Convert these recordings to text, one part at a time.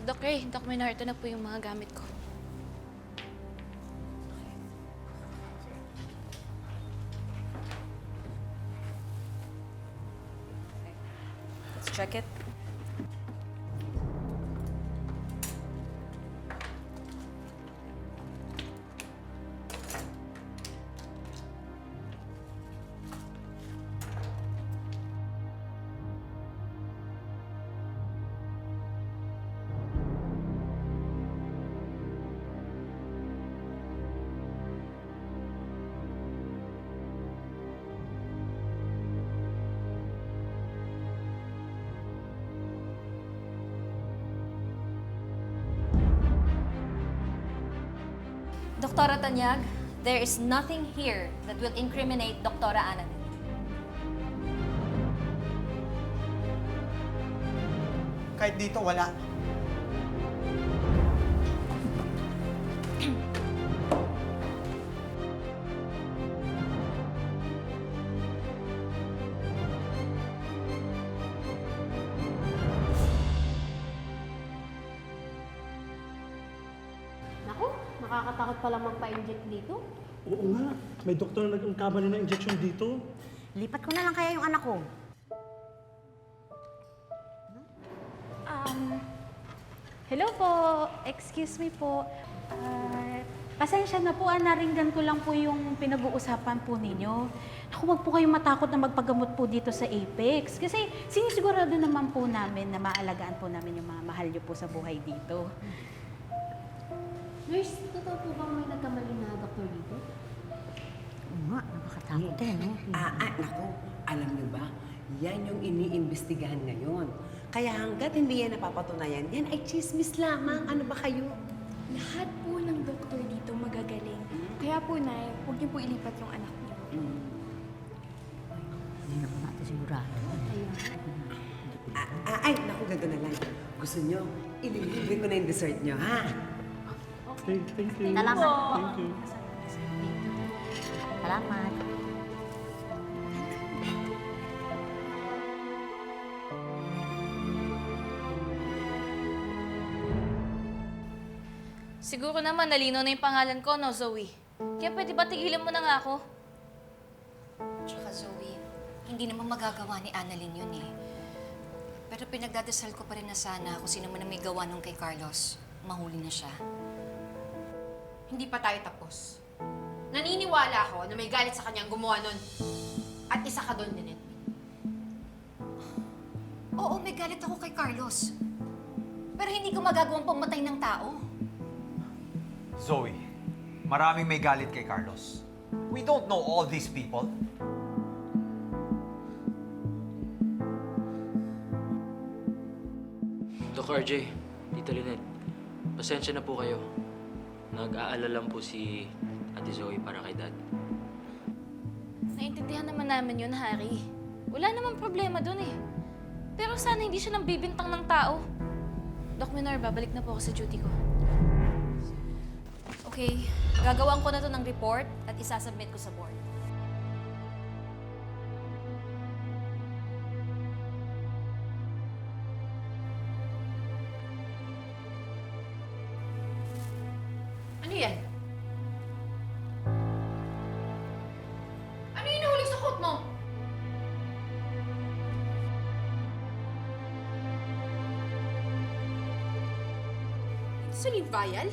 Doc Ray, Doc Menard, ito na po yung mga gamit ko. Let's check it. Doktora Tanyag, there is nothing here that will incriminate Doktora Annalyn. Kahit dito, wala. Naku, nakakatakot pala magpa-inject dito. Oo nga, may doktor na nagkamali ng injection dito. Lipat ko na lang kaya yung anak ko. Hello po, excuse me po. Pasensya na po, naringgan ko lang po yung pinag-uusapan po ninyo. Naku, wag po kayong matakot na magpagamot po dito sa Apex. Kasi sinisigurado naman po namin na maalagaan po namin yung mga mahal nyo po sa buhay dito. Nurse, totoo po bang may nagkamali na doktor dito? Oo nga, nakakatakot eh, no? Naku, alam niyo ba, yan yung iniimbestigahan ngayon. Kaya hanggat hindi yan napapatunayan, yan ay chismis lamang. Ano ba kayo? Lahat po ng doktor dito magagaling. Kaya po, Nay, huwag niyo po ilipat yung anak niyo. Hindi naman natin sigurado. Naku, ganda na lang. Gusto niyo, ililibre ko na yung dessert niyo, ha? Okay, thank you. Salamat po. Thank you. Salamat. Siguro naman nalinaw na yung pangalan ko, no, Zoe? Kaya pwede ba tigilan mo na nga ako? Tsaka Zoe, hindi naman magagawa ni Annalyn yun eh. Pero pinagdadasal ko pa rin na sana kung sino man ang may gawa nung kay Carlos, mahuli na siya. Hindi pa tayo tapos. Naniniwala ako na may galit sa kanyang gumawa nun. At isa ka doon, Lynette. Oo, may galit ako kay Carlos. Pero hindi ko magagawang pumatay ng tao. Zoe, maraming may galit kay Carlos. We don't know all these people. Doc RJ, Tita Lynette, pasensya na po kayo. Nag-aalala lang po si Ate Zoe para kay Dad. Naintindihan naman namin yun, Harry. Wala namang problema dun eh. Pero sana hindi siya nang bibintang ng tao. Doc Menard, babalik na po ako sa duty ko. Okay, gagawan ko na to ng report at isasubmit ko sa board. Ano yan? Ano yung nahulog sa coat mo? Insulin vial?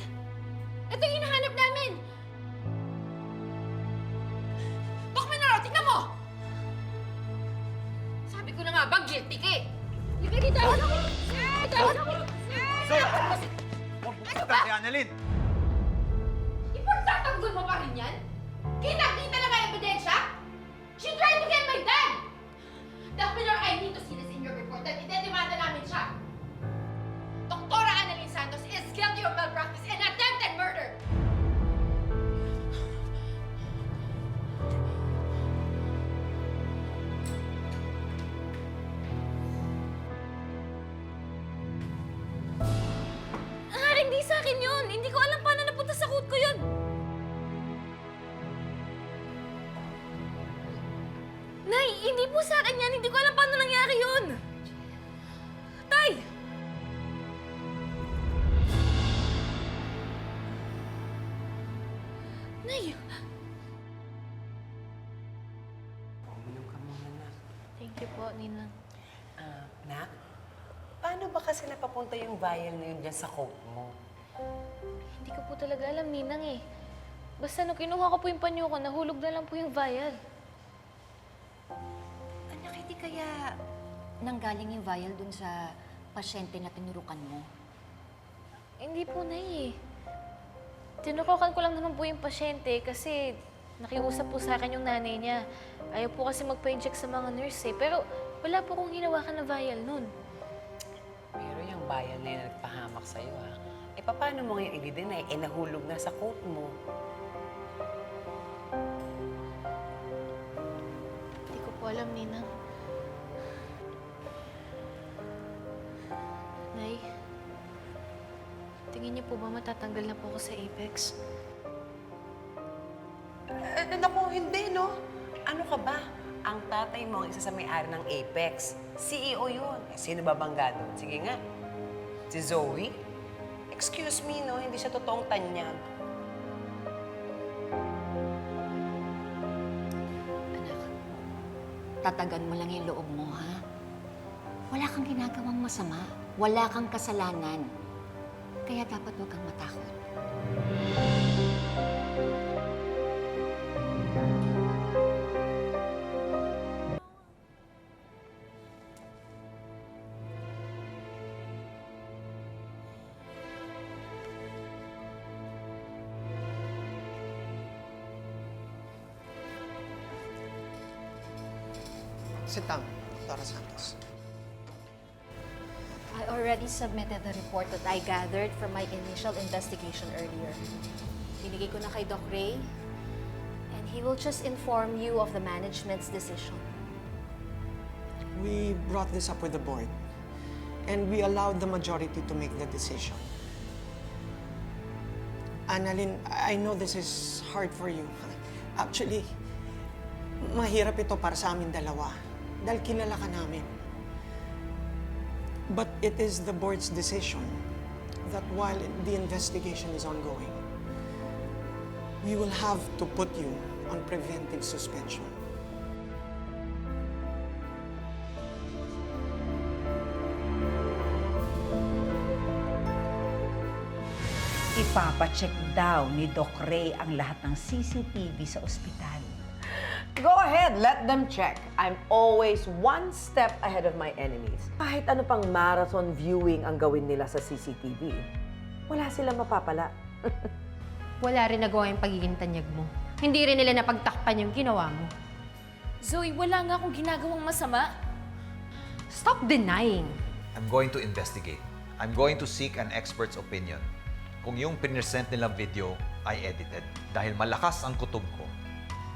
Ito yung hinahanap namin! Doc Menaro, tingnan mo! Sabi ko na nga ba, guilty ka eh! Liga dito! Zoe! Huwag mo punta si Annalyn! Ipagtatanggol mo pa rin yan? Kinakita lang ang ebidensya? She tried to get my dad! Doc Menaro, I need to see this in your report at idedemanda namin siya! Doktora Annalyn Santos is guilty of malpractice and attempted murder! Harry, hindi sa akin yun! Hindi ko alam paano napunta sa coat ko yun! Nay, hindi po sa akin yan! Hindi ko alam paano nangyari yun! Tay! Thank you po, Ninang. Nak, paano ba kasi napapunta yung vial na yun dyan sa coat mo? Hindi ko po talaga alam, Ninang eh. Basta nung kinuha ko po yung panyo ko, nahulog na lang po yung vial. Anak, hindi kaya nanggaling yung vial dun sa pasyente na tinurukan mo? Hindi po, Nay eh. Tinurukan ko lang naman po yung pasyente kasi nakiusap po sa akin yung nanay niya. Ayaw po kasi magpa-inject sa mga nurse eh. Pero wala po kong hinawakan na vial nun. Pero yung vial na yun na nagpahamak sa'yo, ha? Eh, paano mo ngayon i-deny? Eh, nahulog na sa coat mo. Hindi ko po alam, Ninang. Nay, tingin niyo po ba matatanggal na po ako sa Apex? Naku, hindi, no? Ano ka ba? Ang tatay mo ang isa sa may-ari ng Apex. CEO yun. Eh, sino ba bangga doon? Sige nga. Si Zoe? Excuse me, no? Hindi siya totoong tanyag. Anak, tatagan mo lang yung loob mo, ha? Wala kang ginagawang masama. Wala kang kasalanan. Kaya dapat huwag kang matakot. Sit down, Dr. Santos. I already submitted the report that I gathered from my initial investigation earlier. Binigay ko na kay Doc Ray, and he will just inform you of the management's decision. We brought this up with the board, and we allowed the majority to make the decision. Annalyn, I know this is hard for you. Actually, mahirap ito para sa amin dalawa dahil kilala ka namin. But it is the board's decision that while the investigation is ongoing, we will have to put you on preventive suspension. Ipapacheck daw ni Doc Ray ang lahat ng CCTV sa ospital. Go ahead, let them check. I'm always one step ahead of my enemies. Kahit ano pang marathon viewing ang gawin nila sa CCTV, wala silang mapapala. Wala rin nagawa yung pagiging tanyag mo. Hindi rin nila napagtakpan yung ginawa mo. Zoe, wala nga akong ginagawang masama. Stop denying. I'm going to investigate. I'm going to seek an expert's opinion kung yung pinresent nilang video ay edited. Dahil malakas ang kutob ko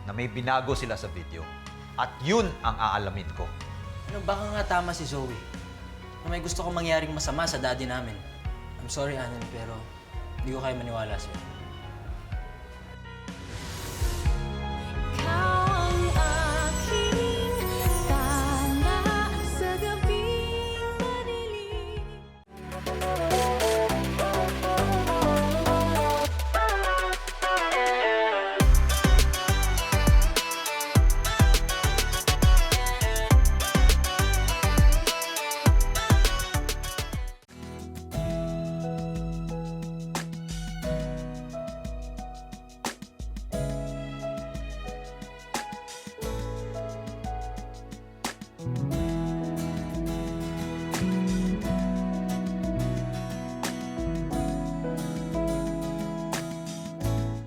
na may binago sila sa video. At yun ang aalamin ko. Ano, baka nga tama si Zoe. Na may gusto kong mangyaring masama sa daddy namin. I'm sorry, Anan, pero hindi ko kaya maniwala sa'yo.